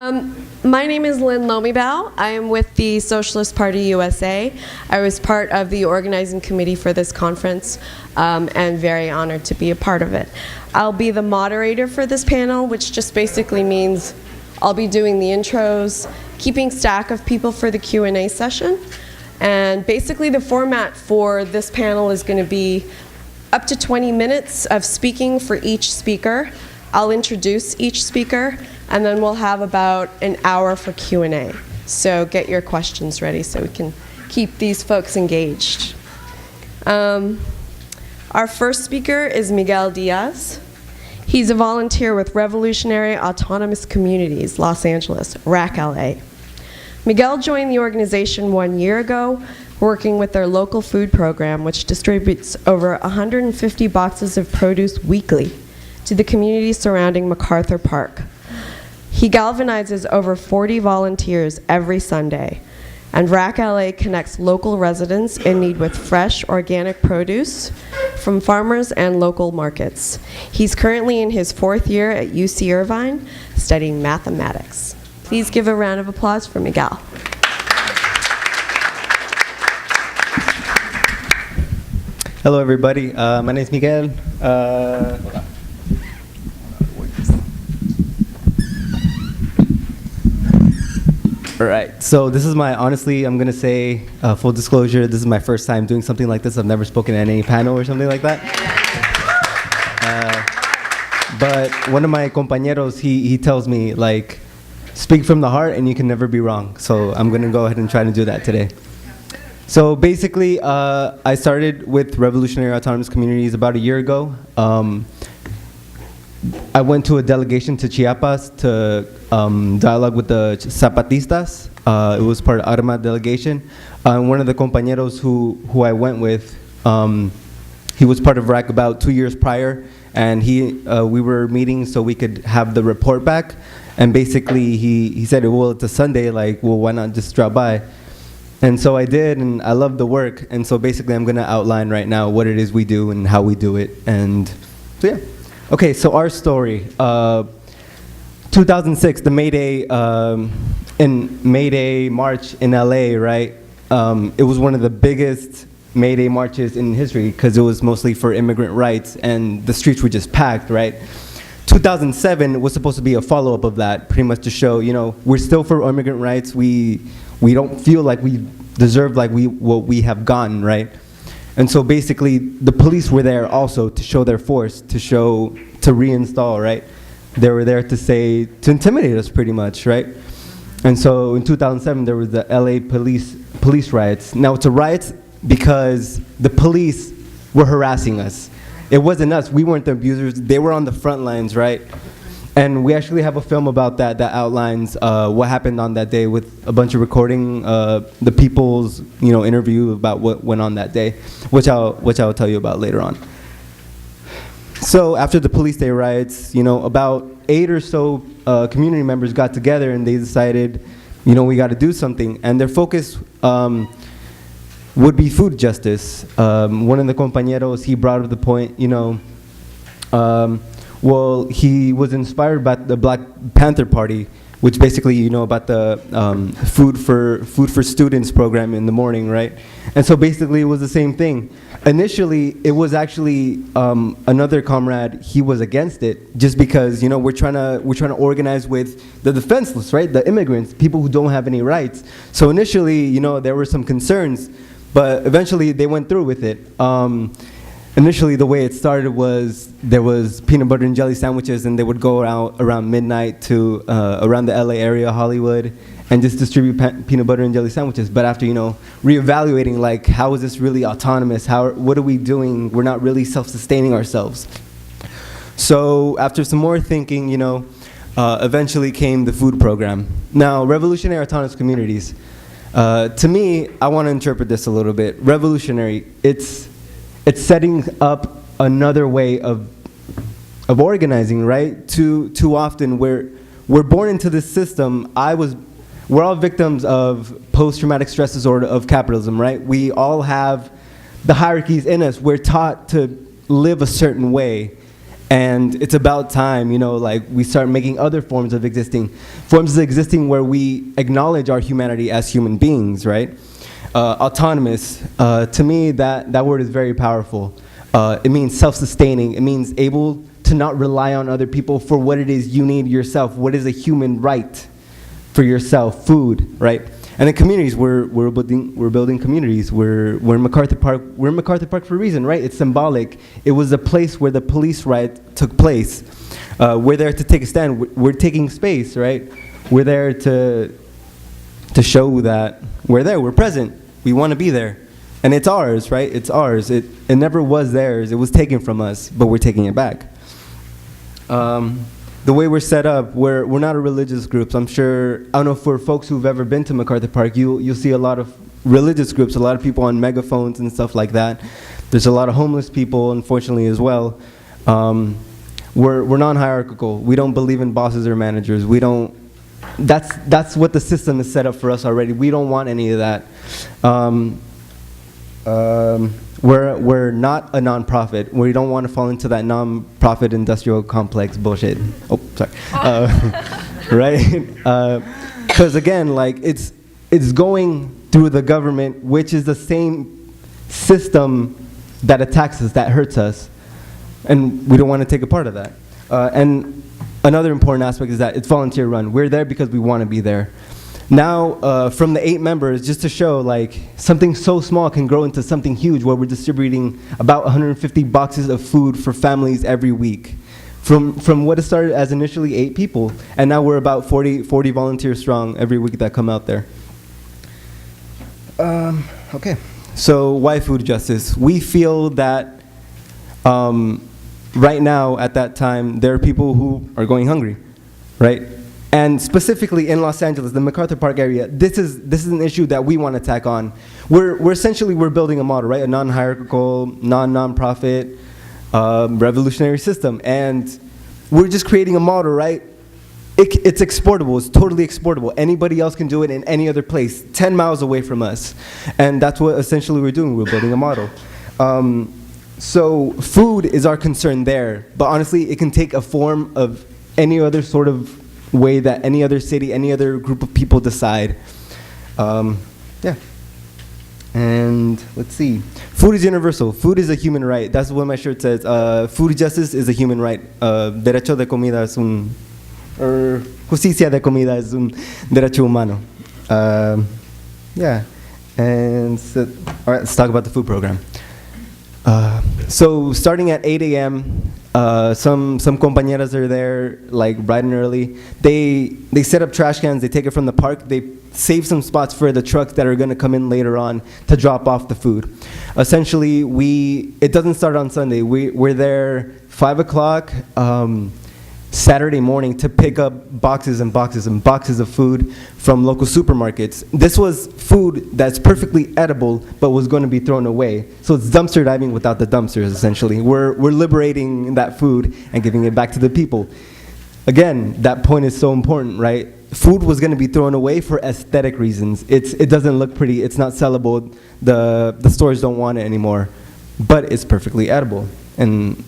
My name is Lynn Lomibao. I am with the Socialist Party USA. I was part of the organizing committee for this conference and very honored to be a part of it. I'll be the moderator for this panel, which just basically means I'll be doing the intros, keeping stack of people for the Q&A session, and basically the format for this panel is going to be up to 20 minutes of speaking for each speaker. I'll introduce each speaker, and then we'll have about an hour for Q&A. So get your questions ready so we can keep these folks engaged. Our first speaker is Miguel Diaz. He's a volunteer with Revolutionary Autonomous Communities, Los Angeles, RAC-LA. Miguel joined the organization 1 year ago, working with their local food program, which distributes over 150 boxes of produce weekly to the community surrounding MacArthur Park. He galvanizes over 40 volunteers every Sunday, and RAC-LA connects local residents in need with fresh, organic produce from farmers and local markets. He's currently in his 4th year at UC Irvine, studying mathematics. Please give a round of applause for Miguel. Hello, everybody. My name is Miguel. All right, so this is my, honestly, I'm going to say, full disclosure, this is my first time doing something like this. I've never spoken at any panel or something like that. But one of my compañeros, he tells me, like, speak from the heart and you can never be wrong. So I'm going to go ahead and try to do that today. So basically, I started with Revolutionary Autonomous Communities about a year ago. I went to a delegation to Chiapas to dialogue with the Zapatistas. It was part of Arma delegation. One of the compañeros who I went with, he was part of RAC about 2 years prior, and we were meeting so we could have the report back. And basically, he said, well, it's a Sunday, like, well, why not just drop by? And so I did, and I loved the work. And so basically, I'm going to outline right now what it is we do and how we do it. And so, yeah. Okay, so our story. 2006, the May Day March in LA, right? It was one of the biggest May Day marches in history because it was mostly for immigrant rights, and the streets were just packed, right? 2007 was supposed to be a follow-up of that, pretty much to show, you know, we're still for immigrant rights. We don't feel like we deserve like what we have gotten, right? And so basically, the police were there also to show their force, to reinstall, right? They were there to intimidate us pretty much, right? And so in 2007, there was the LA police riots. Now it's a riot because the police were harassing us. It wasn't us, we weren't the abusers, they were on the front lines, right? And we actually have a film about that outlines what happened on that day with a bunch of recording the people's interview about what went on that day, which I'll tell you about later on. So after the police day riots, about 8 or so community members got together and they decided, we got to do something. And their focus would be food justice. One of the compañeros, he brought up the point, well, he was inspired by the Black Panther Party, which basically, about the food for students program in the morning, right? And so basically, it was the same thing. Initially, it was actually another comrade. He was against it, just because we're trying to organize with the defenseless, right? The immigrants, people who don't have any rights. So initially, there were some concerns, but eventually they went through with it. Initially, the way it started was there was peanut butter and jelly sandwiches, and they would go out around midnight to around the LA area, Hollywood, and just distribute peanut butter and jelly sandwiches. But after reevaluating, like, how is this really autonomous? What are we doing? We're not really self-sustaining ourselves. So after some more thinking, eventually came the food program. Now, Revolutionary Autonomous Communities. To me, I want to interpret this a little bit. Revolutionary. It's setting up another way of organizing, right? Too often we're born into this system. We're all victims of post-traumatic stress disorder of capitalism, right? We all have the hierarchies in us. We're taught to live a certain way, And it's about time, like we start making other forms of existing where we acknowledge our humanity as human beings, right? Autonomous, to me, that word is very powerful. It means self-sustaining. It means able to not rely on other people for what it is you need yourself. What is a human right for yourself? Food, right? And in communities, we're building communities. We're in MacArthur Park. We're in MacArthur Park for a reason, right? It's symbolic. It was a place where the police riot took place. We're there to take a stand. We're taking space, right? We're there to show that we're there. We're present. We want to be there, and it's ours, right? It's ours. It never was theirs. It was taken from us, but we're taking it back. The way we're set up, we're not a religious group. So I'm sure, I don't know, for folks who've ever been to MacArthur Park, you'll see a lot of religious groups, a lot of people on megaphones and stuff like that. There's a lot of homeless people, unfortunately, as well. We're non-hierarchical. We don't believe in bosses or managers. We don't. That's what the system is set up for us already. We don't want any of that. We're not a nonprofit. We don't want to fall into that nonprofit industrial complex bullshit. Oh, sorry. Right? Because again, like it's going through the government, which is the same system that attacks us, that hurts us, and we don't want to take a part of that. And another important aspect is that it's volunteer run. We're there because we want to be there. Now, from the 8 members, just to show like something so small can grow into something huge, where we're distributing about 150 boxes of food for families every week. From what it started as initially 8 people, and now we're about 40 volunteers strong every week that come out there. Okay, so why food justice? We feel that right now, at that time, there are people who are going hungry, right? And specifically in Los Angeles, the MacArthur Park area, this is an issue that we want to tack on. We're essentially building a model, right? A non-hierarchical, non-profit, revolutionary system, and we're just creating a model, right? It's exportable. It's totally exportable. Anybody else can do it in any other place, 10 miles away from us, and that's what essentially we're doing. We're building a model. So food is our concern there, but honestly, it can take a form of any other sort of way that any other city, any other group of people decide. Yeah. And let's see. Food is universal. Food is a human right. That's what my shirt says. Food justice is a human right. Derecho de comida es un, or justicia de comida es un derecho humano. Yeah. And so, all right, let's talk about the food program. So starting at 8 a.m., some compañeras are there like bright and early. They set up trash cans. They take it from the park. They save some spots for the trucks that are going to come in later on to drop off the food. Essentially, it doesn't start on Sunday. We're there 5 o'clock Saturday morning to pick up boxes and boxes and boxes of food from local supermarkets. This was food that's perfectly edible but was going to be thrown away. So it's dumpster diving without the dumpsters, essentially. We're liberating that food and giving it back to the people. Again, that point is so important, right? Food was going to be thrown away for aesthetic reasons. It doesn't look pretty. It's not sellable. The stores don't want it anymore. But it's perfectly edible. And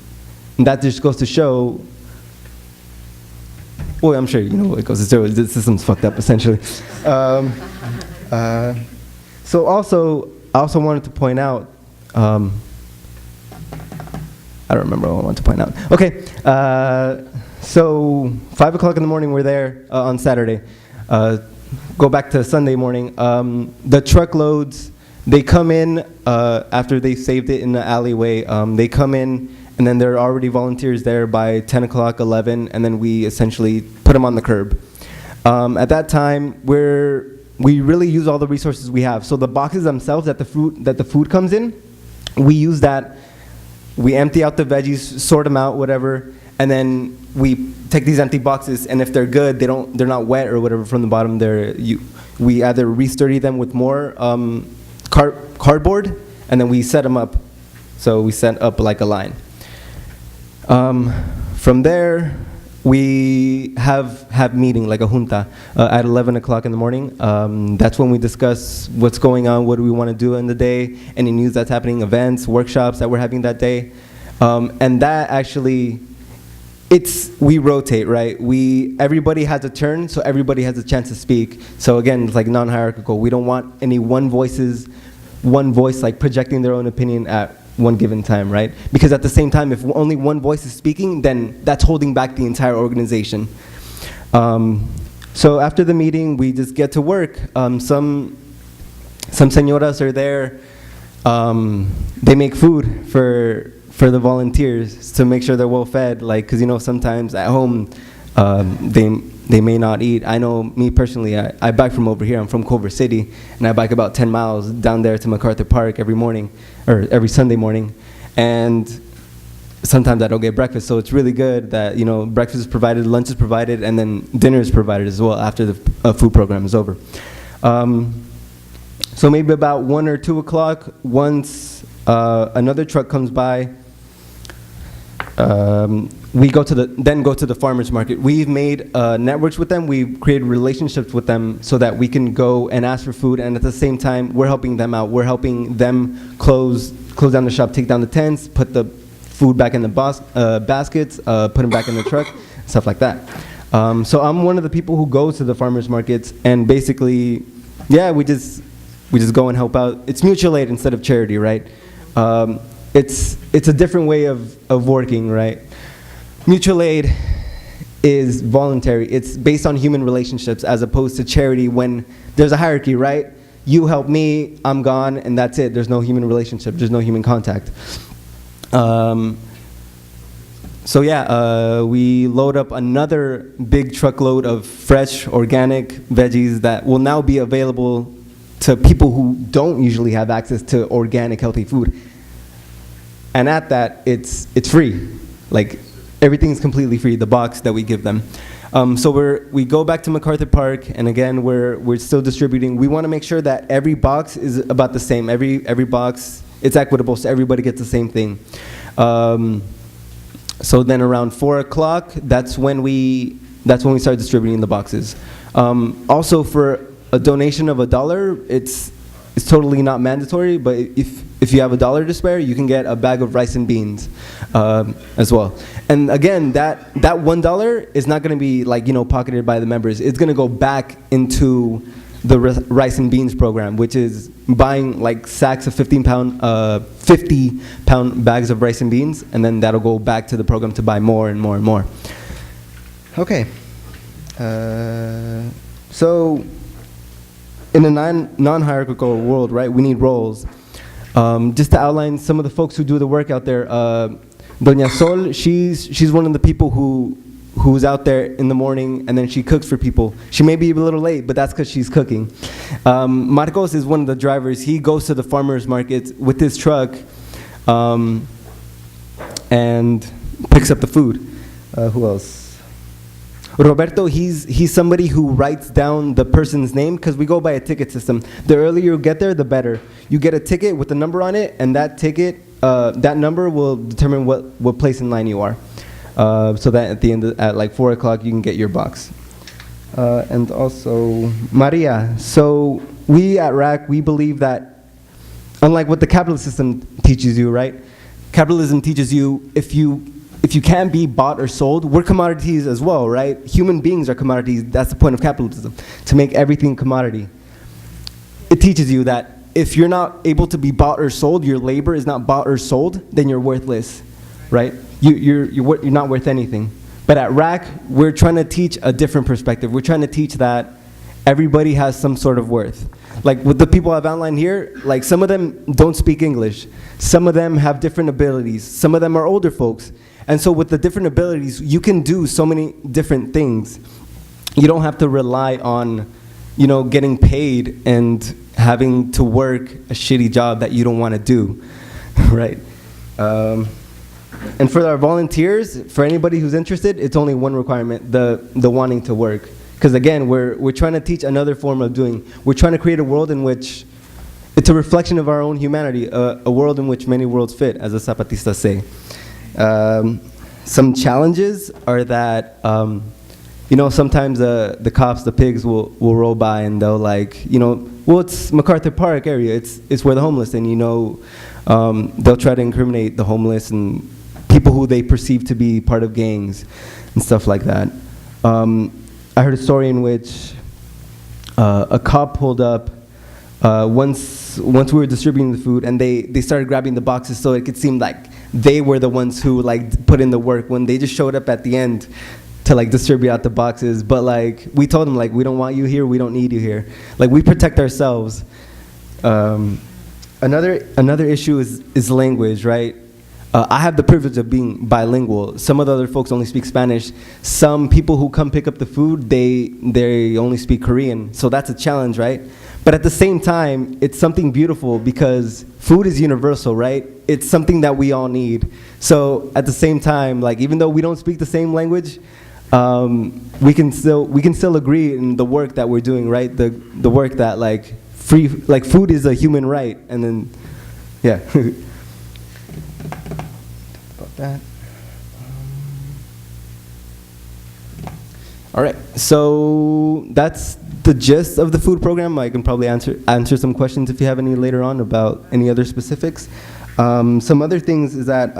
that just goes to show. Well, I'm sure you know it goes to show the system's fucked up, essentially. So I also wanted to point out, I don't remember what I wanted to point out. Okay, so 5 o'clock in the morning we're there on Saturday. Go back to Sunday morning. The truckloads, they come in after they saved it in the alleyway. They come in, and then there are already volunteers there by 10 o'clock, 11, and then we essentially put them on the curb. At that time, we really use all the resources we have. So the boxes themselves that the food comes in, we use that. We empty out the veggies, sort them out, whatever, and then we take these empty boxes, and if they're good, they're not wet or whatever from the bottom. We either re-sturdy them with more cardboard, and then we set them up. So we set up like a line. From there, we have meeting, like a junta, at 11 o'clock in the morning. That's when we discuss what's going on, what do we want to do in the day, any news that's happening, events, workshops that we're having that day. And that actually we rotate, right? Everybody has a turn, so everybody has a chance to speak. So again, it's like non-hierarchical. We don't want any one voice like projecting their own opinion at one given time, right? Because at the same time, if only one voice is speaking, then that's holding back the entire organization. So after the meeting, we just get to work. Some señoras are there. They make food for the volunteers to make sure they're well fed, like, because sometimes at home they may not eat. I know me personally, I bike from over here. I'm from Culver City, and I bike about 10 miles down there to MacArthur Park every morning, or every Sunday morning, and sometimes I don't get breakfast. So it's really good that breakfast is provided, lunch is provided, and then dinner is provided as well after the food program is over. So maybe about 1 or 2 o'clock, once another truck comes by, we go to the farmers market. We've made networks with them. We've created relationships with them so that we can go and ask for food, and at the same time, we're helping them out. We're helping them close down the shop, take down the tents, put the food back in the baskets, put them back in the truck, stuff like that. So I'm one of the people who goes to the farmers markets, and basically, yeah, we just go and help out. It's mutual aid instead of charity, right? It's a different way of working, right? Mutual aid is voluntary. It's based on human relationships as opposed to charity when there's a hierarchy, right? You help me, I'm gone, and that's it. There's no human relationship. There's no human contact. So yeah, we load up another big truckload of fresh, organic veggies that will now be available to people who don't usually have access to organic, healthy food. And at that, it's free. Like, everything's completely free, the box that we give them. So we go back to MacArthur Park, and again, we're still distributing. We want to make sure that every box is about the same. Every box, it's equitable, so everybody gets the same thing. So then around 4 o'clock, that's when we start distributing the boxes. Also, for a donation of $1, it's totally not mandatory, but if you have $1 to spare, you can get a bag of rice and beans as well. And again, that $1 is not going to be pocketed by the members. It's going to go back into the rice and beans program, which is buying like sacks of 50-pound bags of rice and beans, and then that'll go back to the program to buy more and more and more. Okay. So in a non-hierarchical world, right, we need roles. Just to outline some of the folks who do the work out there, Doña Sol, she's one of the people who's out there in the morning, and then she cooks for people. She may be a little late, but that's because she's cooking. Marcos is one of the drivers. He goes to the farmers markets with his truck and picks up the food. Who else? Roberto, he's somebody who writes down the person's name, because we go by a ticket system. The earlier you get there, the better. You get a ticket with a number on it, and that ticket, that number will determine what place in line you are. So that at the end, at like 4 o'clock, you can get your box. And also, Maria. So we at RAC, we believe that, unlike what the capitalist system teaches you, right? Capitalism teaches you if you can't be bought or sold, we're commodities as well, right? Human beings are commodities. That's the point of capitalism, to make everything commodity. It teaches you that if you're not able to be bought or sold, your labor is not bought or sold, then you're worthless, right? You're not worth anything. But at RAC, we're trying to teach a different perspective. We're trying to teach that everybody has some sort of worth. Like with the people I've outlined here, like some of them don't speak English. Some of them have different abilities. Some of them are older folks. And so with the different abilities, you can do so many different things. You don't have to rely on, getting paid and having to work a shitty job that you don't want to do, right? And for our volunteers, for anybody who's interested, it's only one requirement, the wanting to work. Because again, we're trying to teach another form of doing. We're trying to create a world in which it's a reflection of our own humanity, a world in which many worlds fit, as the Zapatistas say. Some challenges are that, sometimes the cops, the pigs will roll by and they'll well, it's MacArthur Park area, it's where the homeless, and they'll try to incriminate the homeless and people people who they perceive to be part of gangs and stuff like that. I heard a story in which a cop pulled up once we were distributing the food, and they started grabbing the boxes so it could seem like they were the ones who like put in the work, when they just showed up at the end to like distribute out the boxes. But like we told them, like, we don't want you here, we don't need you here. Like, we protect ourselves. Another issue is language, right? I have the privilege of being bilingual. Some of the other folks only speak Spanish. Some people who come pick up the food, they only speak Korean. So that's a challenge, right? But at the same time, it's something beautiful because food is universal, right? It's something that we all need. So at the same time, like, even though we don't speak the same language, we can still agree in the work that we're doing, right? The work that like food is a human right, and then yeah. About that. All right, so that's the gist of the food program. I can probably answer some questions if you have any later on about any other specifics. Some other things is that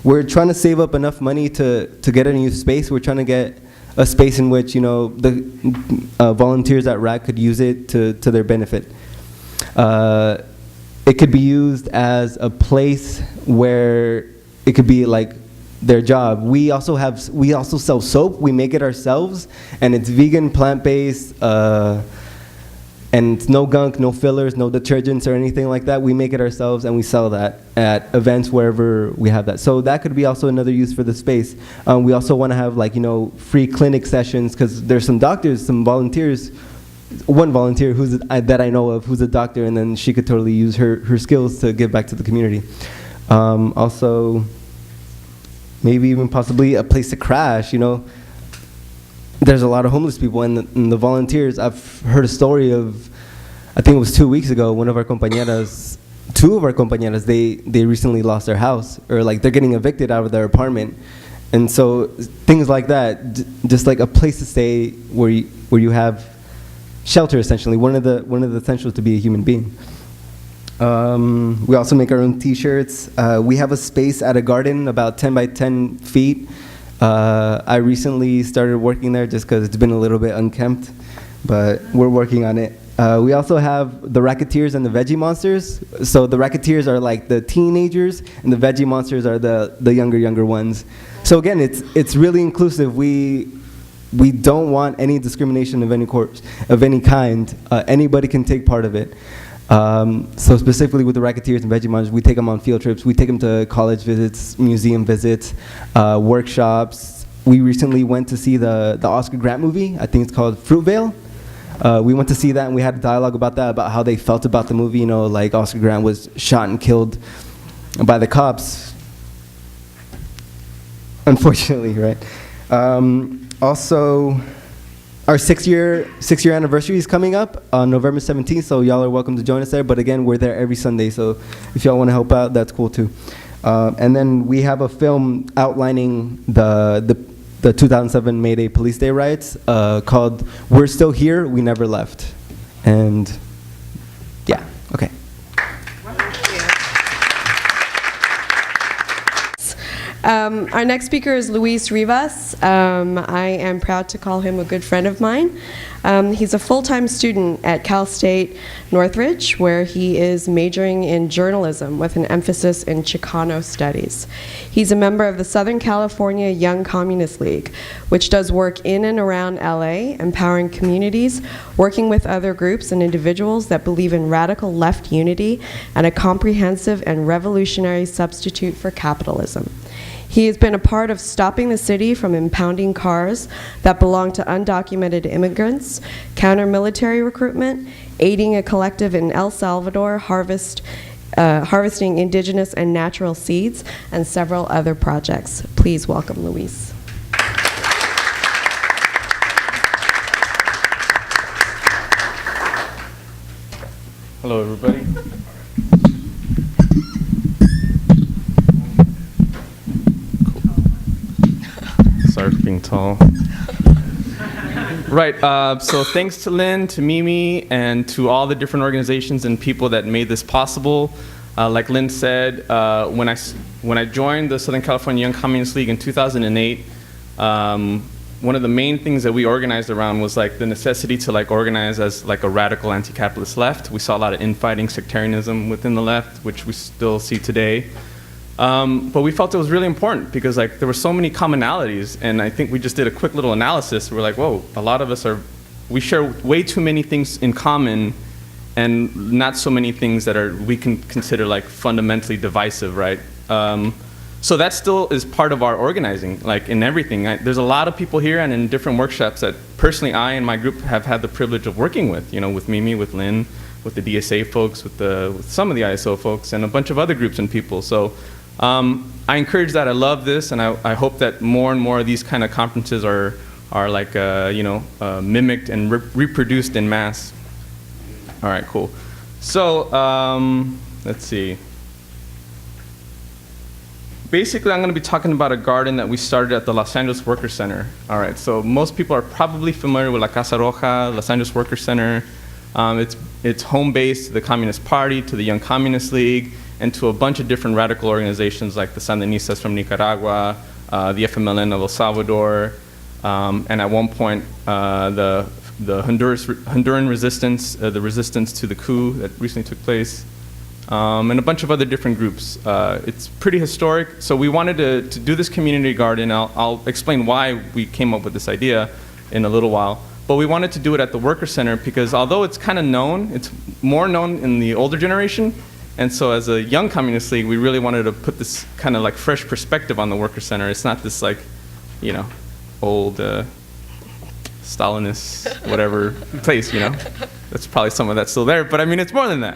we're trying to save up enough money to get a new space. We're trying to get a space in which, you know, the volunteers at RAC could use it to their benefit. It could be used as a place where it could be like their job. We also sell soap. We make it ourselves, and it's vegan, plant-based, and no gunk, no fillers, no detergents or anything like that. We make it ourselves, and we sell that at events wherever we have that. So that could be also another use for the space. We also want to have, like, you know, free clinic sessions, because there's some doctors, some volunteers. One volunteer that I know of who's a doctor, and then she could totally use her skills to give back to the community. Also, maybe even possibly a place to crash, you know. There's a lot of homeless people, and the volunteers, I've heard a story of, I think it was 2 weeks ago, two of our compañeras, they recently lost their house, or like they're getting evicted out of their apartment. And so things like that, just like a place to stay where you have shelter, essentially, one of the essentials to be a human being. We also make our own t-shirts. We have a space at a garden about 10 by 10 feet. I recently started working there just because it's been a little bit unkempt, but we're working on it. We also have the Racketeers and the Veggie Monsters. So the Racketeers are like the teenagers, and the Veggie Monsters are the younger ones. So again, it's really inclusive. We don't want any discrimination of any kind. Anybody can take part of it. So specifically with the Racketeers and Veggie Monsters, we take them on field trips. We take them to college visits, museum visits, workshops. We recently went to see the Oscar Grant movie. I think it's called Fruitvale. We went to see that, and we had a dialogue about that, about how they felt about the movie. You know, like Oscar Grant was shot and killed by the cops, unfortunately, right? Also, our six-year anniversary is coming up on November 17th, so y'all are welcome to join us there. But again, we're there every Sunday, so if y'all want to help out, that's cool too. And then we have a film outlining the 2007 May Day Police Day riots called "We're Still Here, We Never Left." And yeah, okay. Our next speaker is Luis Rivas. I am proud to call him a good friend of mine. He's a full-time student at Cal State Northridge, where he is majoring in journalism with an emphasis in Chicano studies. He's a member of the Southern California Young Communist League, which does work in and around LA, empowering communities, working with other groups and individuals that believe in radical left unity and a comprehensive and revolutionary substitute for capitalism. He has been a part of stopping the city from impounding cars that belong to undocumented immigrants, counter-military recruitment, aiding a collective in El Salvador, harvesting indigenous and natural seeds, and several other projects. Please welcome Luis. Hello, everybody. Sorry for being tall. Right, so thanks to Lynn, to Mimi, and to all the different organizations and people that made this possible. Like Lynn said, when I joined the Southern California Young Communist League in 2008, one of the main things that we organized around was like the necessity to like organize as like a radical anti-capitalist left. We saw a lot of infighting, sectarianism within the left, which we still see today. But we felt it was really important because like there were so many commonalities, and I think we just did a quick little analysis. We're like, whoa, a lot of us we share way too many things in common and not so many things that we can consider like fundamentally divisive, right? So that still is part of our organizing, like in everything. There's a lot of people here and in different workshops that personally I and my group have had the privilege of working with, you know, with Mimi, with Lynn, with the DSA folks, with some of the ISO folks, and a bunch of other groups and people. So I encourage that. I love this, and I hope that more and more of these kind of conferences are like, mimicked and reproduced in mass. All right, cool. So let's see. Basically, I'm going to be talking about a garden that we started at the Los Angeles Workers Center. All right, so most people are probably familiar with La Casa Roja, Los Angeles Workers Center. It's home base to the Communist Party, to the Young Communist League, and to a bunch of different radical organizations like the Sandinistas from Nicaragua, the FMLN of El Salvador, and at one point the Honduran resistance, the resistance to the coup that recently took place. And a bunch of other different groups. It's pretty historic, so we wanted to do this community garden. I'll explain why we came up with this idea in a little while. But we wanted to do it at the Worker Center because although it's kind of known, it's more known in the older generation. And so as a Young Communist League, we really wanted to put this kind of like fresh perspective on the Worker Center. It's not this like, you know, old Stalinist whatever place, you know. That's probably some of that's still there, but I mean, it's more than that.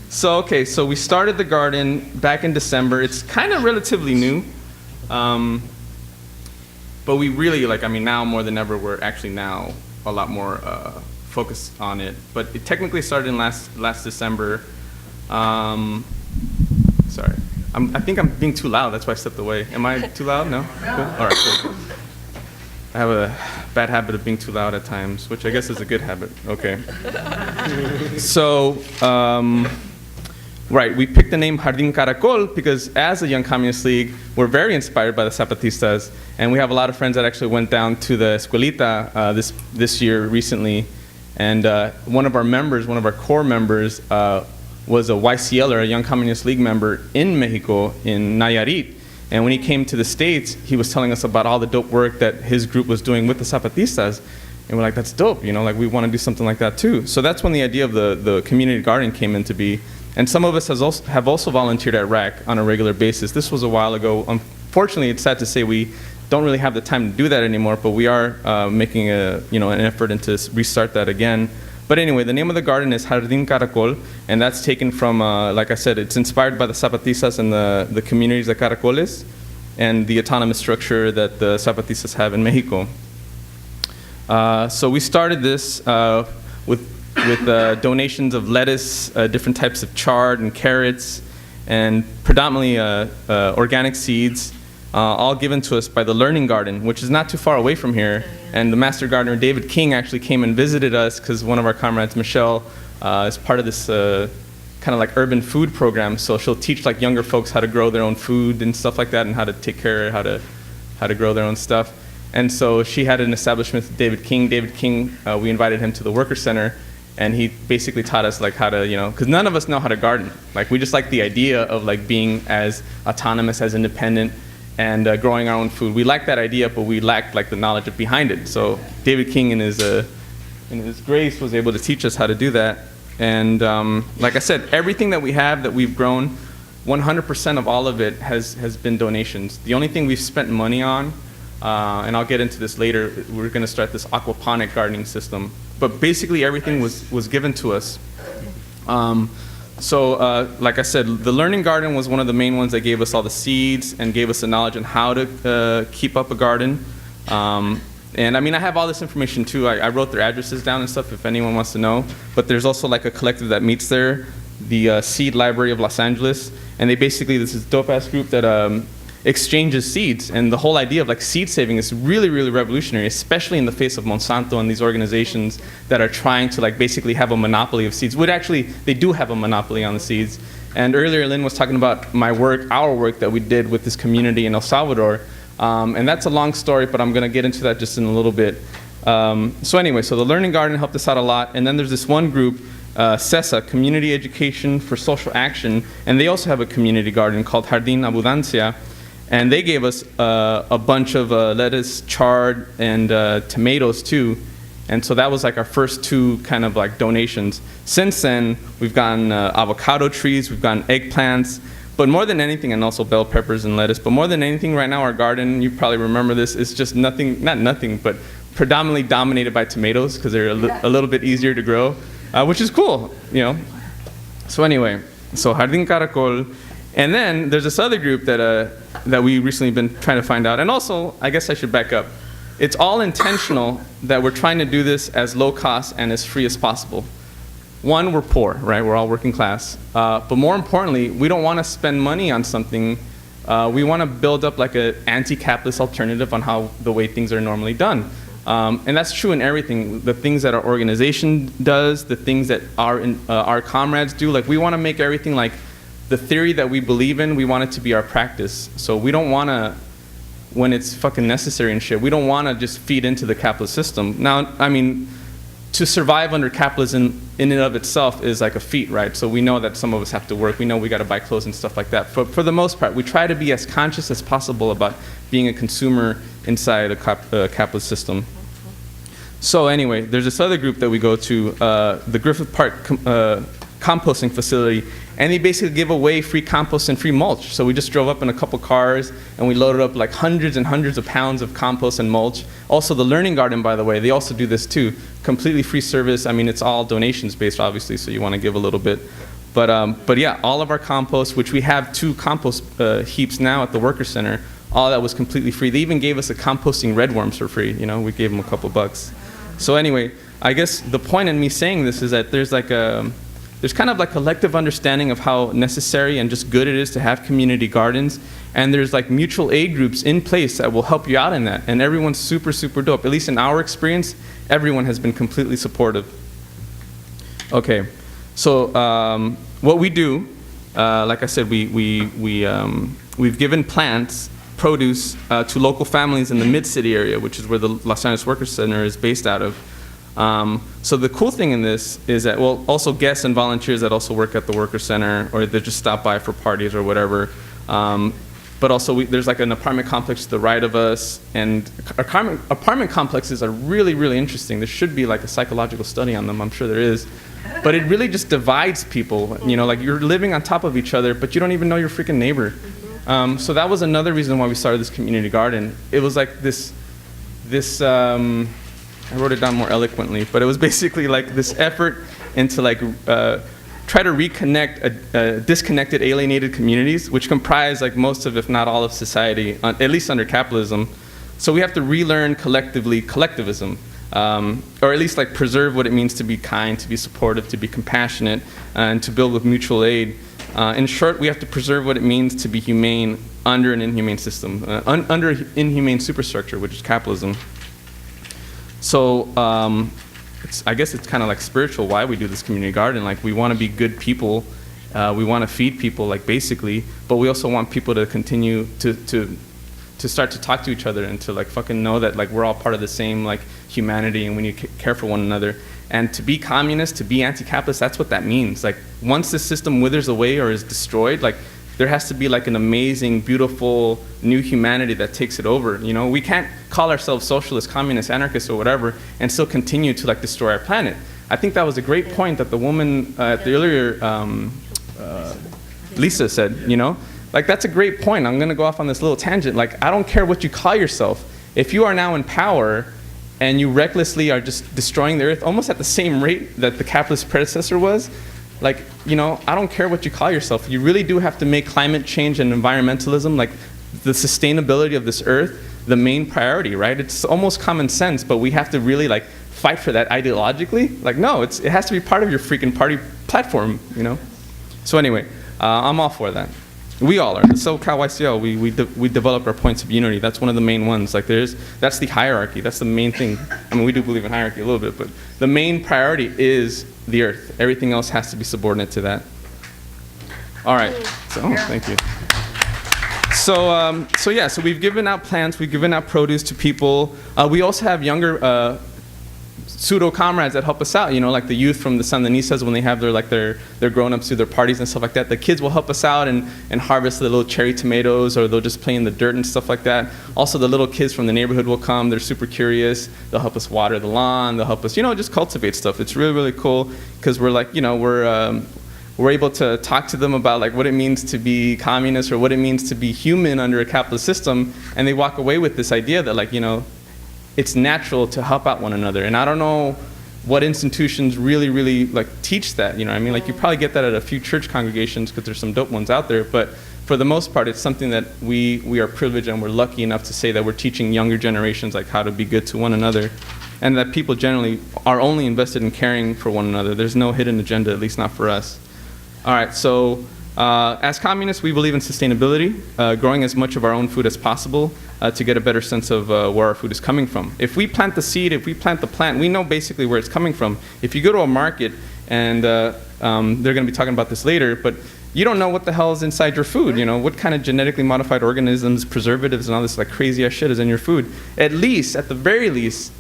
So, okay, so we started the garden back in December. It's kind of relatively new, but we really, like, I mean, now more than ever, we're actually now a lot more focused on it. But it technically started in last December. Sorry, I think I'm being too loud, that's why I stepped away. Am I too loud? No? Cool? All right, cool. I have a bad habit of being too loud at times, which I guess is a good habit. Okay. So, right, we picked the name Jardín Caracol because as a Young Communist League, we're very inspired by the Zapatistas, and we have a lot of friends that actually went down to the Escuelita this year recently, and one of our core members was a YCLer, a Young Communist League member in Mexico, in Nayarit, and when he came to the States, he was telling us about all the dope work that his group was doing with the Zapatistas, and we're like, that's dope, you know, like we want to do something like that too. So that's when the idea of the community garden came into be. And some of us have also volunteered at RAC on a regular basis. This was a while ago. Unfortunately, it's sad to say we don't really have the time to do that anymore, but we are making an effort to restart that again. But anyway, the name of the garden is Jardín Caracol, and that's taken from, like I said, it's inspired by the Zapatistas and the communities of Caracoles and the autonomous structure that the Zapatistas have in Mexico. So we started this with donations of lettuce, different types of chard and carrots, and predominantly organic seeds, all given to us by the Learning Garden, which is not too far away from here. And the master gardener, David King, actually came and visited us because one of our comrades, Michelle, is part of this kind of like urban food program. So she'll teach like younger folks how to grow their own food and stuff like that, and how to take care of how to grow their own stuff. And so she had an establishment with David King. David King, we invited him to the Worker Center, and he basically taught us like how to, because none of us know how to garden. Like we just like the idea of like being as autonomous, as independent, and growing our own food. We liked that idea, but we lacked like the knowledge behind it. So David King, in his grace, was able to teach us how to do that. And like I said, everything that we have that we've grown, 100% of all of it has been donations. The only thing we've spent money on, and I'll get into this later, we're going to start this aquaponic gardening system. But basically everything was given to us. So like I said, the Learning Garden was one of the main ones that gave us all the seeds and gave us the knowledge on how to keep up a garden. And I mean, I have all this information too. I wrote their addresses down and stuff if anyone wants to know. But there's also like a collective that meets there, the Seed Library of Los Angeles. And they basically, this is a dope-ass group that exchanges seeds. And the whole idea of like seed saving is really, really revolutionary, especially in the face of Monsanto and these organizations that are trying to like basically have a monopoly of seeds. Would actually, they do have a monopoly on the seeds. And earlier Lynn was talking about my work, our work that we did with this community in El Salvador. And that's a long story, but I'm gonna get into that just in a little bit. So anyway, so the Learning Garden helped us out a lot. And then there's this one group, CESA, Community Education for Social Action, and they also have a community garden called Jardín Abundancia. And they gave us a bunch of lettuce, chard, and tomatoes too. And so that was like our first two kind of like donations. Since then, we've gotten avocado trees, we've gotten eggplants, but more than anything, and also bell peppers and lettuce, but more than anything right now, our garden, you probably remember this, is just nothing, not nothing, but predominantly dominated by tomatoes because they're a little bit easier to grow, which is cool, you know. So anyway, so Jardín Caracol. And then there's this other group that we recently been trying to find out. And also, I guess I should back up. It's all intentional that we're trying to do this as low cost and as free as possible. One, we're poor, right? We're all working class. But more importantly, we don't want to spend money on something. We want to build up like an anti-capitalist alternative on how the way things are normally done. And that's true in everything. The things that our organization does, the things that our comrades do. Like we want to make everything like the theory that we believe in, we want it to be our practice. So we don't want to, when it's fucking necessary and shit, we don't want to just feed into the capitalist system. Now, I mean, to survive under capitalism in and of itself is like a feat, right? So we know that some of us have to work. We know we got to buy clothes and stuff like that. For the most part, we try to be as conscious as possible about being a consumer inside a capitalist system. So anyway, there's this other group that we go to, the Griffith Park composting facility, and they basically give away free compost and free mulch. So we just drove up in a couple cars and we loaded up like hundreds and hundreds of pounds of compost and mulch. Also the Learning Garden, by the way, they also do this too. Completely free service. I mean, it's all donations based, obviously, so you want to give a little bit. But yeah, all of our compost, which we have 2 compost heaps now at the Worker Center, all that was completely free. They even gave us a composting redworms for free. You know, we gave them a couple bucks. So anyway, I guess the point in me saying this is that there's kind of like collective understanding of how necessary and just good it is to have community gardens. And there's like mutual aid groups in place that will help you out in that. And everyone's super, super dope. At least in our experience, everyone has been completely supportive. Okay, so what we do, like I said, we've given plants, produce to local families in the Mid-City area, which is where the Los Angeles Workers Center is based out of. So the cool thing in this is that, well, also guests and volunteers that also work at the Worker Center, or they just stop by for parties or whatever. But also there's like an apartment complex to the right of us, and apartment complexes are really, really interesting. There should be like a psychological study on them, I'm sure there is. But it really just divides people, you know, like you're living on top of each other, but you don't even know your freaking neighbor. So that was another reason why we started this community garden. It was like this I wrote it down more eloquently, but it was basically like this effort into like try to reconnect disconnected, alienated communities, which comprise like most of, if not all of society, at least under capitalism. So we have to relearn collectively collectivism, or at least like preserve what it means to be kind, to be supportive, to be compassionate, and to build with mutual aid. In short, we have to preserve what it means to be humane under an inhumane system, under inhumane superstructure, which is capitalism. So I guess it's kind of like spiritual why we do this community garden. Like we want to be good people, we want to feed people, like basically, but we also want people to continue to start to talk to each other and to like fucking know that like we're all part of the same like humanity and we need to care for one another. And to be communist, to be anti-capitalist, that's what that means. Like once the system withers away or is destroyed, like there has to be like an amazing, beautiful new humanity that takes it over. You know, we can't call ourselves socialists, communists, anarchists, or whatever, and still continue to like destroy our planet. I think that was a great point that the woman at the earlier, Lisa said. You know, like that's a great point. I'm going to go off on this little tangent. Like I don't care what you call yourself. If you are now in power and you recklessly are just destroying the earth, almost at the same rate that the capitalist predecessor was. Like, you know, I don't care what you call yourself. You really do have to make climate change and environmentalism, like the sustainability of this earth, the main priority, right? It's almost common sense, but we have to really like fight for that ideologically. Like, no, it has to be part of your freaking party platform, you know? So anyway, I'm all for that. We all are. The SoCal YCL, we developed our points of unity. That's one of the main ones. Like that's the hierarchy. That's the main thing. I mean, we do believe in hierarchy a little bit, but the main priority is the earth. Everything else has to be subordinate to that. All right. So, thank you. So we've given out plants, we've given out produce to people. We also have younger pseudo comrades that help us out, like the youth from the Sandinistas when they have their grown-ups do their parties and stuff like that. The kids will help us out and harvest the little cherry tomatoes, or they'll just play in the dirt and stuff like that. Also, the little kids from the neighborhood will come. They're super curious. They'll help us water the lawn. They'll help us, just cultivate stuff. It's really, really cool because we're like, we're able to talk to them about like what it means to be communist or what it means to be human under a capitalist system, and they walk away with this idea that like, it's natural to help out one another. And I don't know what institutions really, really like teach that, Like you probably get that at a few church congregations because there's some dope ones out there, but for the most part, it's something that we are privileged and we're lucky enough to say that we're teaching younger generations like how to be good to one another, and that people generally are only invested in caring for one another. There's no hidden agenda, at least not for us. All right, so as communists, we believe in sustainability, growing as much of our own food as possible to get a better sense of where our food is coming from. If we plant the seed, if we plant the plant, we know basically where it's coming from. If you go to a market, and they're going to be talking about this later, but you don't know what the hell is inside your food, what kind of genetically modified organisms, preservatives, and all this like crazy ass shit is in your food. At the very least,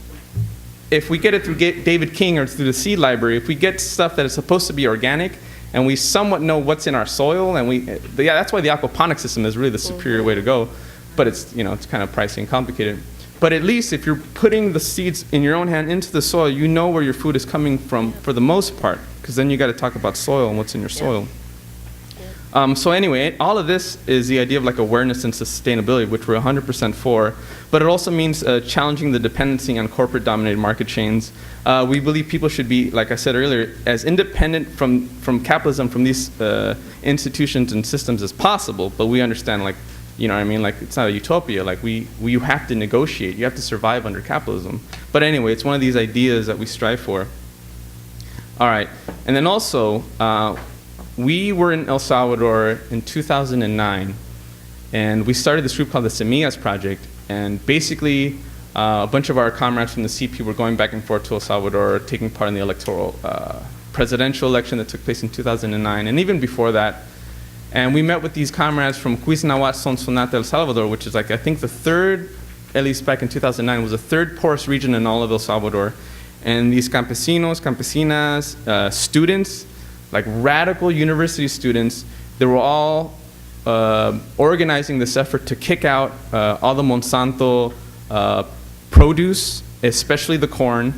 if we get it through David King or through the seed library, if we get stuff that is supposed to be organic, and we somewhat know what's in our soil, and that's why the aquaponics system is really the superior way to go, but it's, it's kind of pricey and complicated. But at least if you're putting the seeds in your own hand into the soil, you know where your food is coming from for the most part, because then you got to talk about soil and what's in your soil. So anyway, all of this is the idea of like awareness and sustainability, which we're 100% for, but it also means challenging the dependency on corporate-dominated market chains. We believe people should be, like I said earlier, as independent from capitalism, from these institutions and systems as possible, but we understand, like, like it's not a utopia, like you have to negotiate, you have to survive under capitalism. But anyway, it's one of these ideas that we strive for. All right, and then also, we were in El Salvador in 2009, and we started this group called the Semillas Project, and basically a bunch of our comrades from the CP were going back and forth to El Salvador, taking part in the electoral presidential election that took place in 2009, and even before that. And we met with these comrades from Cuiznahuat, Sonsonate, El Salvador, which is like, I think the third, at least back in 2009, was the third poorest region in all of El Salvador. And these campesinos, campesinas, students, like radical university students, they were all organizing this effort to kick out all the Monsanto produce, especially the corn,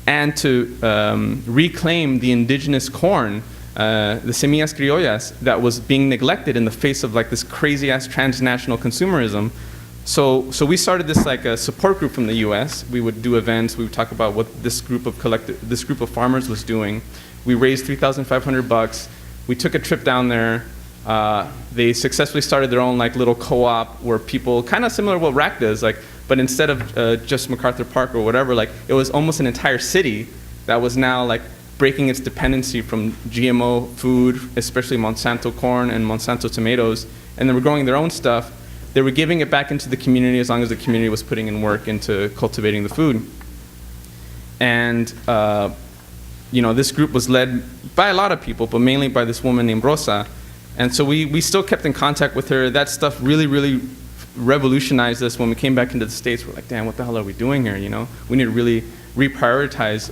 and to reclaim the indigenous corn, the semillas criollas, that was being neglected in the face of like this crazy ass transnational consumerism. So we started this like a support group from the U.S. We would do events. We would talk about what this group of farmers was doing. We raised $3,500. We took a trip down there. They successfully started their own like little co-op where people, kind of similar to what RAC does, like, but instead of just MacArthur Park or whatever, like it was almost an entire city that was now like breaking its dependency from GMO food, especially Monsanto corn and Monsanto tomatoes, and they were growing their own stuff. They were giving it back into the community as long as the community was putting in work into cultivating the food. And this group was led by a lot of people, but mainly by this woman named Rosa. And so we still kept in contact with her. That stuff really, really revolutionized us when we came back into the States. We're like, damn, what the hell are we doing here? We need to really reprioritize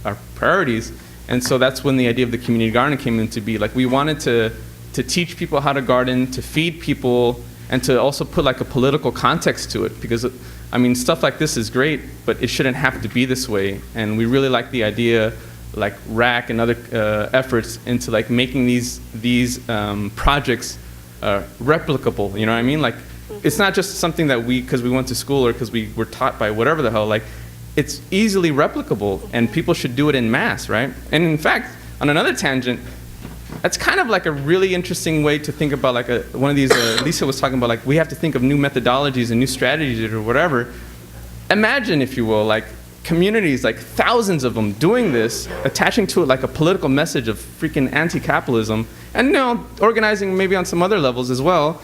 our priorities. And so that's when the idea of the community garden came into be. Like, we wanted to teach people how to garden, to feed people, and to also put like a political context to it, because I mean, stuff like this is great, but it shouldn't have to be this way. And we really like the idea, like RAC and other efforts into like making these projects replicable. You know what I mean? Like, it's not just something that because we went to school or because we were taught by whatever the hell. Like, it's easily replicable, and people should do it in mass, right? And in fact, on another tangent, that's kind of like a really interesting way to think about like one of these, Lisa was talking about, like, we have to think of new methodologies and new strategies or whatever. Imagine, if you will, like communities, like thousands of them, doing this, attaching to it like a political message of freaking anti-capitalism, and organizing maybe on some other levels as well,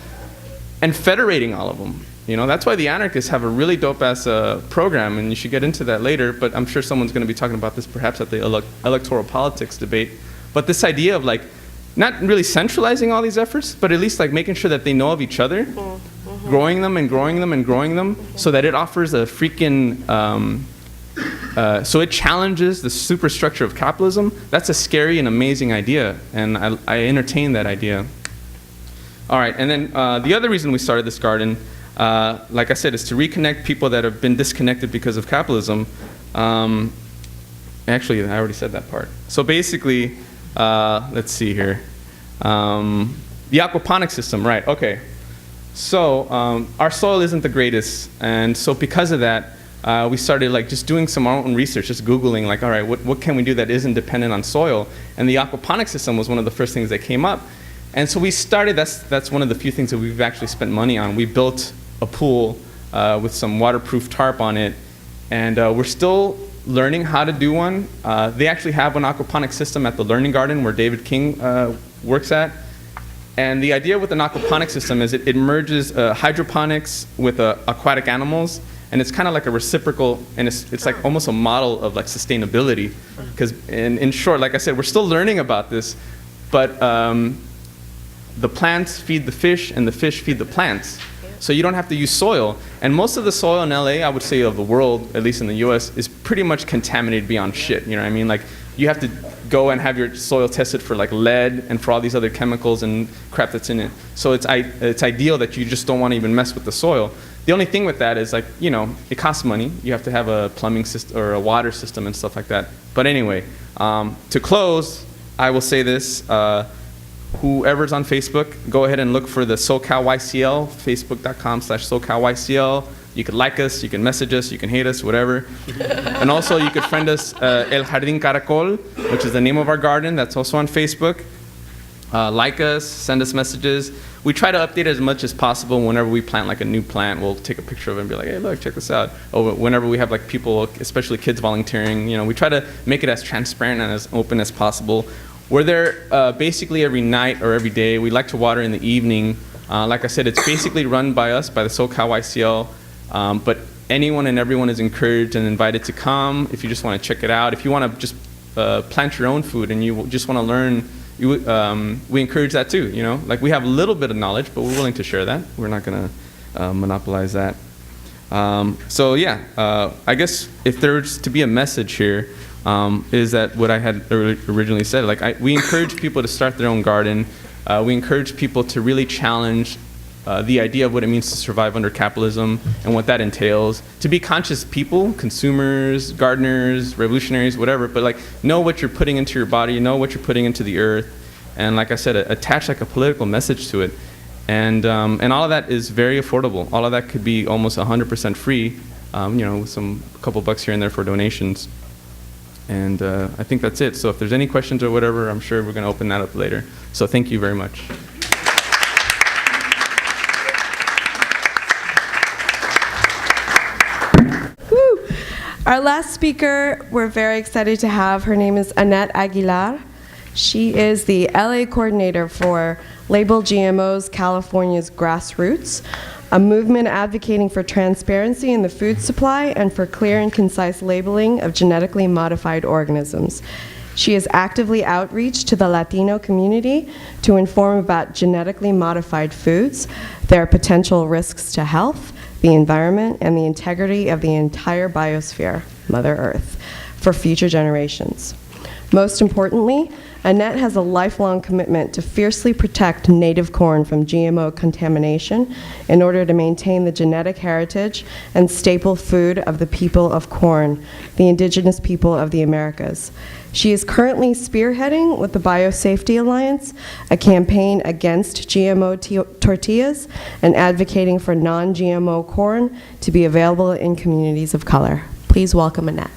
and federating all of them. That's why the anarchists have a really dope-ass program, and you should get into that later, but I'm sure someone's going to be talking about this perhaps at the electoral politics debate. But this idea of like, not really centralizing all these efforts, but at least like making sure that they know of each other, growing them and growing them and growing them, so that it offers a freaking, so it challenges the superstructure of capitalism. That's a scary and amazing idea, and I entertain that idea. All right, and then the other reason we started this garden, like I said, is to reconnect people that have been disconnected because of capitalism. Actually, I already said that part. So basically, let's see here. The aquaponics system, right, okay. So our soil isn't the greatest, and so because of that, we started like just doing some our own research, just Googling like, all right, what can we do that isn't dependent on soil? And the aquaponics system was one of the first things that came up. And so we started, that's one of the few things that we've actually spent money on. We built a pool with some waterproof tarp on it, and we're still learning how to do one. They actually have an aquaponics system at the Learning Garden where David King works at. And the idea with an aquaponics system is it merges hydroponics with aquatic animals, and it's kind of like a reciprocal, and it's like almost a model of like sustainability. Because in short, like I said, we're still learning about this, but the plants feed the fish and the fish feed the plants. So you don't have to use soil. And most of the soil in LA, I would say of the world, at least in the US, is pretty much contaminated beyond shit, you know what I mean? Like, you have to go and have your soil tested for like lead and for all these other chemicals and crap that's in it. So it's ideal that you just don't want to even mess with the soil. The only thing with that is like, it costs money. You have to have a plumbing system or a water system and stuff like that. But anyway, to close, I will say this. Whoever's on Facebook, go ahead and look for the SoCalYCL, facebook.com/SoCalYCL. You can like us, you can message us, you can hate us, whatever. And also you could friend us, El Jardín Caracol, which is the name of our garden. That's also on Facebook. Like us, send us messages. We try to update as much as possible. Whenever we plant like a new plant, we'll take a picture of it and be like, hey, look, check this out. Or whenever we have like people, especially kids volunteering, we try to make it as transparent and as open as possible. We're there basically every night or every day. We like to water in the evening. Like I said, it's basically run by us, by the SoCalYCL. But anyone and everyone is encouraged and invited to come if you just want to check it out. If you want to just plant your own food and you just want to learn, we encourage that too. Like we have a little bit of knowledge, but we're willing to share that. We're not going to monopolize that. So yeah, I guess if there's to be a message here, is that what I had originally said. Like we encourage people to start their own garden. We encourage people to really challenge the idea of what it means to survive under capitalism and what that entails. To be conscious people, consumers, gardeners, revolutionaries, whatever, but like know what you're putting into your body, know what you're putting into the earth, and like I said, attach like a political message to it. And all of that is very affordable. All of that could be almost 100% free, with a couple bucks here and there for donations. And I think that's it. So if there's any questions or whatever, I'm sure we're going to open that up later. So thank you very much. Woo. Our last speaker, we're very excited to have. Her name is Annette Aguilar. She is the LA coordinator for Label GMO's California's Grassroots, a movement advocating for transparency in the food supply and for clear and concise labeling of genetically modified organisms. She has actively outreach to the Latino community to inform about genetically modified foods, their potential risks to health, the environment, and the integrity of the entire biosphere, Mother Earth, for future generations. Most importantly, Annette has a lifelong commitment to fiercely protect native corn from GMO contamination in order to maintain the genetic heritage and staple food of the people of corn, the indigenous people of the Americas. She is currently spearheading with the Biosafety Alliance a campaign against GMO tortillas and advocating for non-GMO corn to be available in communities of color. Please welcome Annette.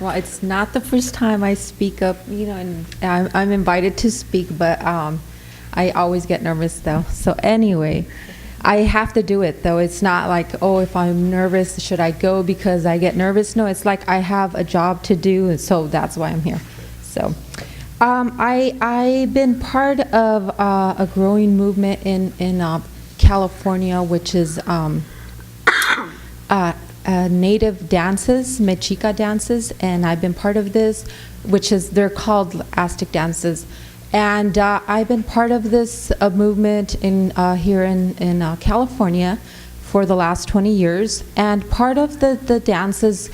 Well, it's not the first time I speak up, and I'm invited to speak, but I always get nervous though. So anyway, I have to do it, though. It's not like, oh, if I'm nervous, should I go because I get nervous? No, it's like I have a job to do, and so that's why I'm here. So, I've been part of a growing movement in California, which is native dances, Michiko Dances, and I've been part of this, which is, they're called Aztec dances. And I've been part of this movement here in California for the last 20 years. And part of the dances,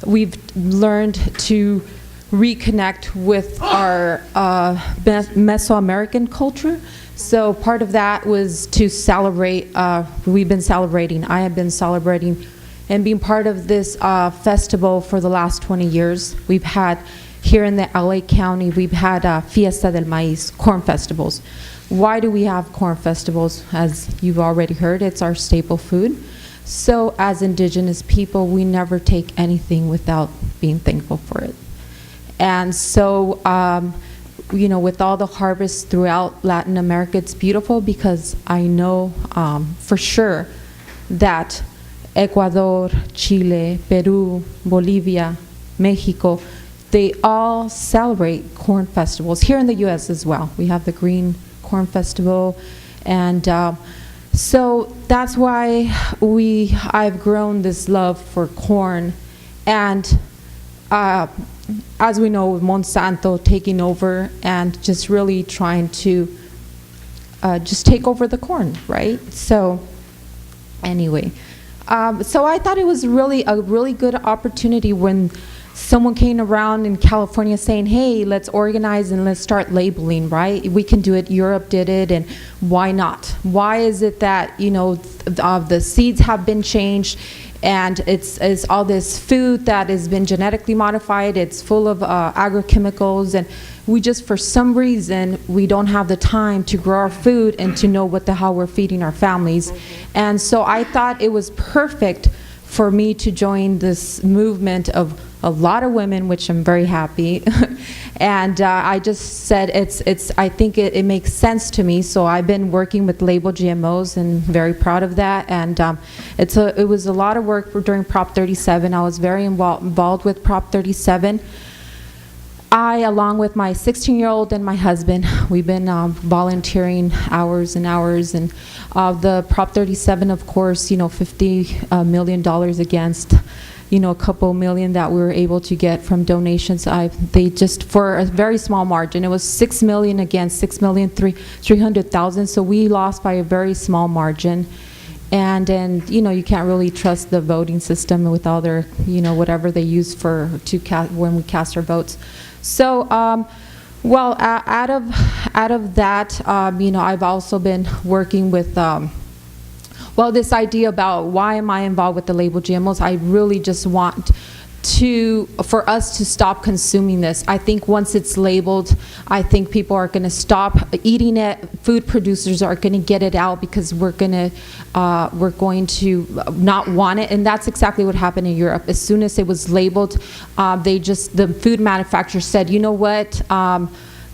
we've learned to reconnect with our Mesoamerican culture. So part of that was to celebrate, we've been celebrating, I have been celebrating and being part of this festival for the last 20 years. We've had, here in the LA County, we've had Fiesta del Maíz, corn festivals. Why do we have corn festivals? As you've already heard, it's our staple food. So as indigenous people, we never take anything without being thankful for it. And so, you know, with all the harvests throughout Latin America, it's beautiful because I know for sure that Ecuador, Chile, Peru, Bolivia, Mexico, they all celebrate corn festivals. Here in the U.S. as well. We have the Green Corn Festival. And so that's why I've grown this love for corn. And as we know, Monsanto taking over and just really trying to just take over the corn, right? So anyway, so I thought it was really a really good opportunity when someone came around in California saying, hey, let's organize and let's start labeling, right? We can do it, Europe did it, and why not? Why is it that, you know, the seeds have been changed and it's all this food that has been genetically modified, it's full of agrochemicals, and we just, for some reason, we don't have the time to grow our food and to know what the hell we're feeding our families. And so I thought it was perfect for me to join this movement of a lot of women, which I'm very happy. And I just said I think it makes sense to me. So I've been working with labeled GMOs and very proud of that. And it was a lot of work during Prop 37. I was very involved with Prop 37. I, along with my 16-year-old and my husband, we've been volunteering hours and hours. And the Prop 37, of course, you know, $50 million against, you know, a couple million that we were able to get from donations. They just, for a very small margin, it was 6 million against 6,300,000. So we lost by a very small margin. And you know, you can't really trust the voting system with all their, you know, whatever they use when we cast our votes. So, well, out of that, you know, I've also been working with, well, this idea about why am I involved with the labeled GMOs. I really just want for us to stop consuming this. I think once it's labeled, I think people are going to stop eating it. Food producers are going to get it out because we're going to not want it, and that's exactly what happened in Europe. As soon as it was labeled, the food manufacturer said, you know what,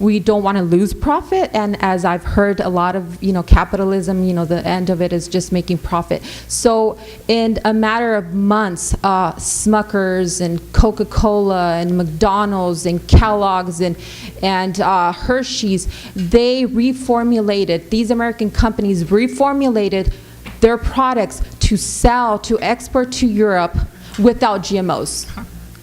we don't want to lose profit. And as I've heard, a lot of, you know, capitalism, you know, the end of it is just making profit. So in a matter of months, Smuckers and Coca-Cola and McDonald's and Kellogg's and Hershey's, they reformulated, these American companies reformulated their products to export to Europe without GMOs.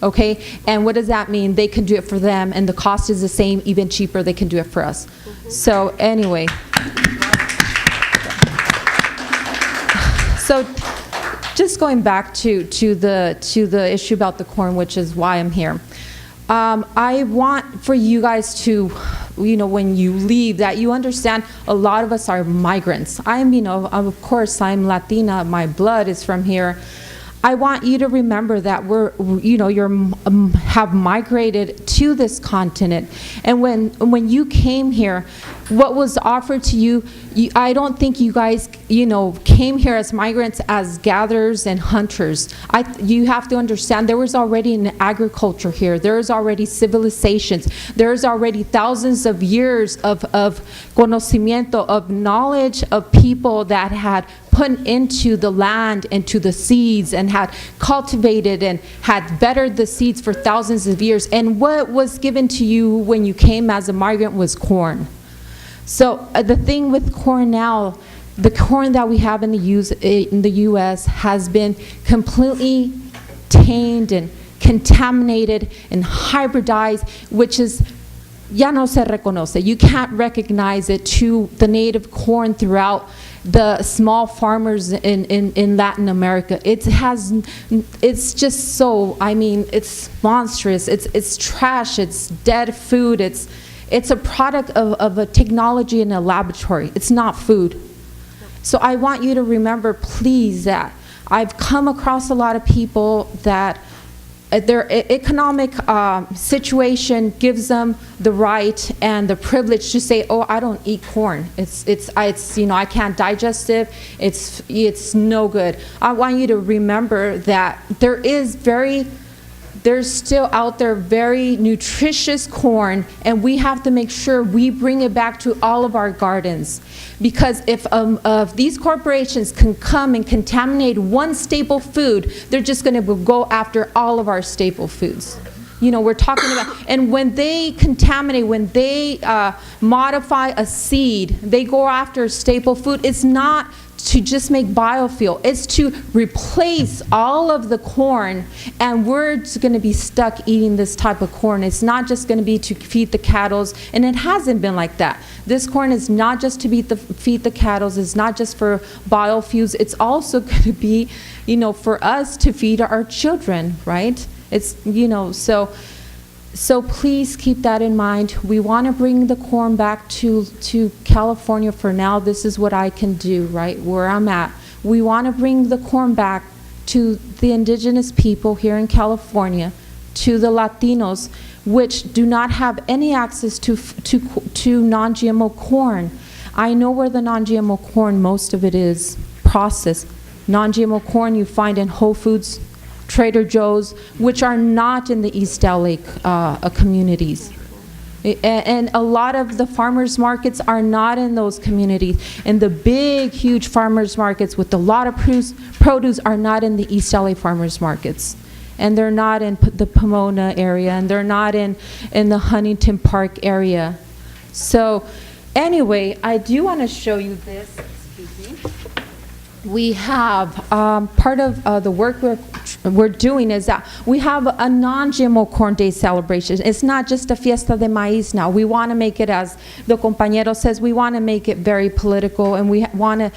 Okay, and what does that mean? They can do it for them, and the cost is the same, even cheaper. They can do it for us. So anyway, so just going back to the issue about the corn, which is why I'm here. I want for you guys to, you know, when you leave, that you understand a lot of us are migrants. I'm, you know, of course, I'm Latina. My blood is from here. I want you to remember that have migrated to this continent, and when you came here, what was offered to you, I don't think you guys, you know, came here as migrants, as gatherers and hunters. You have to understand there was already an agriculture here. There is already civilizations. There is already thousands of years of conocimiento, of knowledge of people that had put into the land, into the seeds, and had cultivated and had bettered the seeds for thousands of years. And what was given to you when you came as a migrant was corn. So the thing with corn now, the corn that we have in the U.S. has been completely tamed and contaminated and hybridized, which is ya no se reconoce. You can't recognize it to the native corn throughout the small farmers in Latin America. It's just so, I mean, it's monstrous. It's trash. It's dead food. It's a product of a technology in a laboratory. It's not food. So I want you to remember, please, that I've come across a lot of people that their economic situation gives them the right and the privilege to say, "Oh, I don't eat corn. It's you know, I can't digest it. It's no good." I want you to remember that there's still out there very nutritious corn, and we have to make sure we bring it back to all of our gardens. Because if these corporations can come and contaminate one staple food, they're just going to go after all of our staple foods. You know, we're talking about, and when they contaminate, when they modify a seed, they go after staple food. It's not to just make biofuel. It's to replace all of the corn, and we're just going to be stuck eating this type of corn. It's not just going to be to feed the cattle, and it hasn't been like that. This corn is not just to feed the cattle. It's not just for biofuels. It's also going to be, you know, for us to feed our children, right? It's, you know, so please keep that in mind. We want to bring the corn back to California for now. This is what I can do, right, where I'm at. We want to bring the corn back to the indigenous people here in California, to the Latinos, which do not have any access to non-GMO corn. I know where the non-GMO corn, most of it is processed. Non-GMO corn you find in Whole Foods, Trader Joe's, which are not in the East LA communities. And a lot of the farmers markets are not in those communities. And the big, huge farmers markets with a lot of produce are not in the East LA farmers markets. And they're not in the Pomona area, and they're not in the Huntington Park area. So anyway, I do want to show you this. Excuse me. We have, part of the work we're doing is that we have a non-GMO Corn Day celebration. It's not just a fiesta de maíz now. We want to make it, as the compañero says, we want to make it very political, and we want to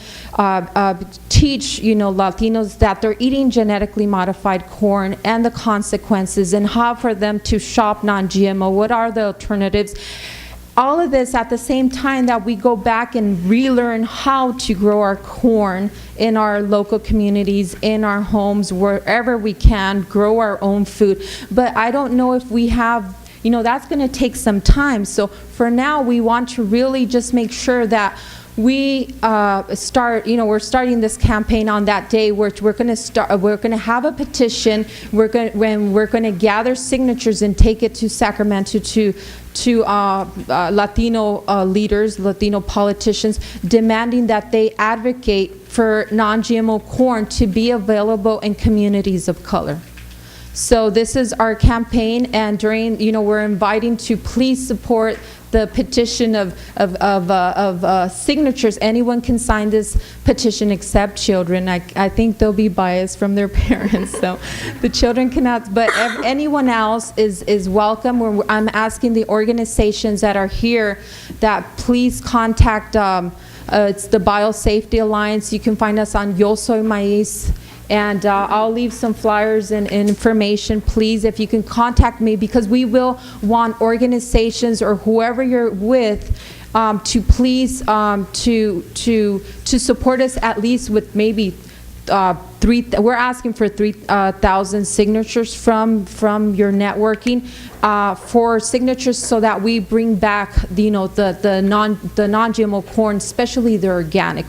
teach, you know, Latinos that they're eating genetically modified corn and the consequences, and how for them to shop non-GMO. What are the alternatives? All of this at the same time that we go back and relearn how to grow our corn in our local communities, in our homes, wherever we can, grow our own food. But I don't know if we have, you know, that's going to take some time. So for now, we want to really just make sure that we start, you know, we're starting this campaign on that day, where we're going to have a petition. We're going to gather signatures and take it to Sacramento to Latino leaders, Latino politicians, demanding that they advocate for non-GMO corn to be available in communities of color. So this is our campaign, and during, you know, we're inviting to please support the petition of signatures. Anyone can sign this petition except children. I think they'll be biased from their parents, so the children cannot, but anyone else is welcome. I'm asking the organizations that are here that please contact, it's the Biosafety Alliance. You can find us on Yo Soy Maíz. And I'll leave some flyers and information. Please, if you can contact me, because we will want organizations or whoever you're with to please to support us, at least with maybe we're asking for 3,000 signatures from your networking for signatures, so that we bring back the non-GMO corn, especially the organic.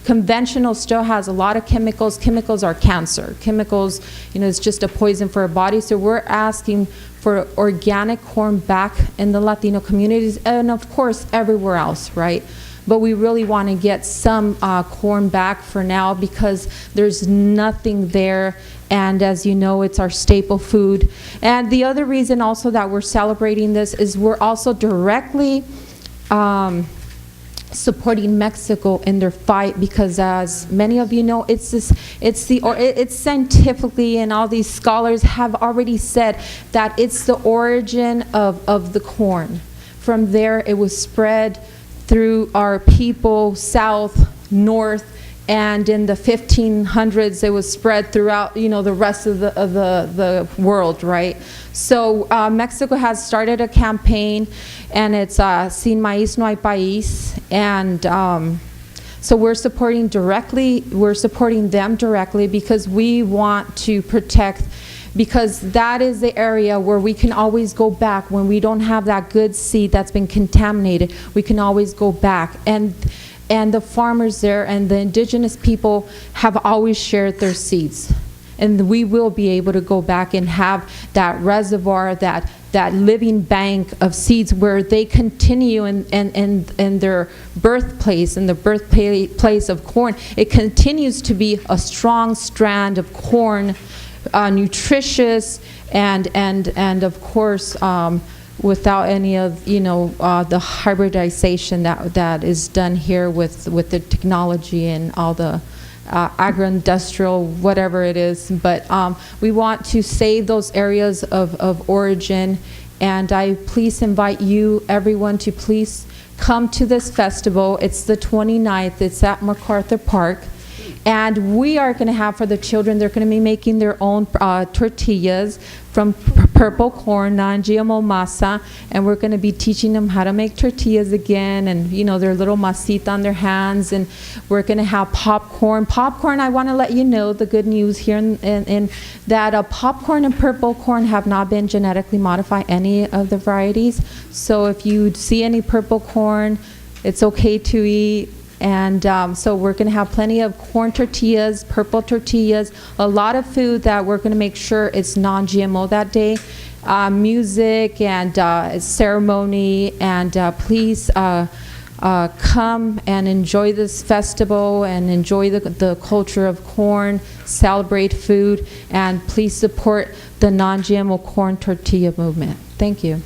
Conventional still has a lot of chemicals. Chemicals are cancer. Chemicals, you know, it's just a poison for our body. So we're asking for organic corn back in the Latino communities, and of course everywhere else, right? but we really want to get some corn back for now because there's nothing there. And as you know, it's our staple food. And the other reason also that we're celebrating this is we're also directly supporting Mexico in their fight, because as many of you know, it's scientifically, and all these scholars have already said that it's the origin of the corn. From there, it was spread through our people, south, north, and in the 1500s, it was spread throughout, you know, the rest of the world, right? So Mexico has started a campaign, and it's Sin Maíz No Hay País, and so we're supporting them directly because we want to protect, because that is the area where we can always go back when we don't have that good seed that's been contaminated. We can always go back, and the farmers there and the indigenous people have always shared their seeds. And we will be able to go back and have that reservoir, that living bank of seeds where they continue in their birthplace, in the birthplace of corn. It continues to be a strong strand of corn, nutritious, and of course, without any of, you know, the hybridization that is done here with the technology and all the agro-industrial, whatever it is. But we want to save those areas of origin, and I please invite you, everyone, to please come to this festival. It's the 29th. It's at MacArthur Park. And we are going to have, for the children, they're going to be making their own tortillas from purple corn, non-GMO masa, and we're going to be teaching them how to make tortillas again, and, you know, their little masita on their hands. And we're going to have popcorn. Popcorn, I want to let you know the good news here in that popcorn and purple corn have not been genetically modified, any of the varieties. So if you see any purple corn, it's okay to eat. And so we're going to have plenty of corn tortillas, purple tortillas, a lot of food that we're going to make sure it's non-GMO that day. Music and ceremony, and please come and enjoy this festival and enjoy the culture of corn, celebrate food, and please support the non-GMO corn tortilla movement. Thank you.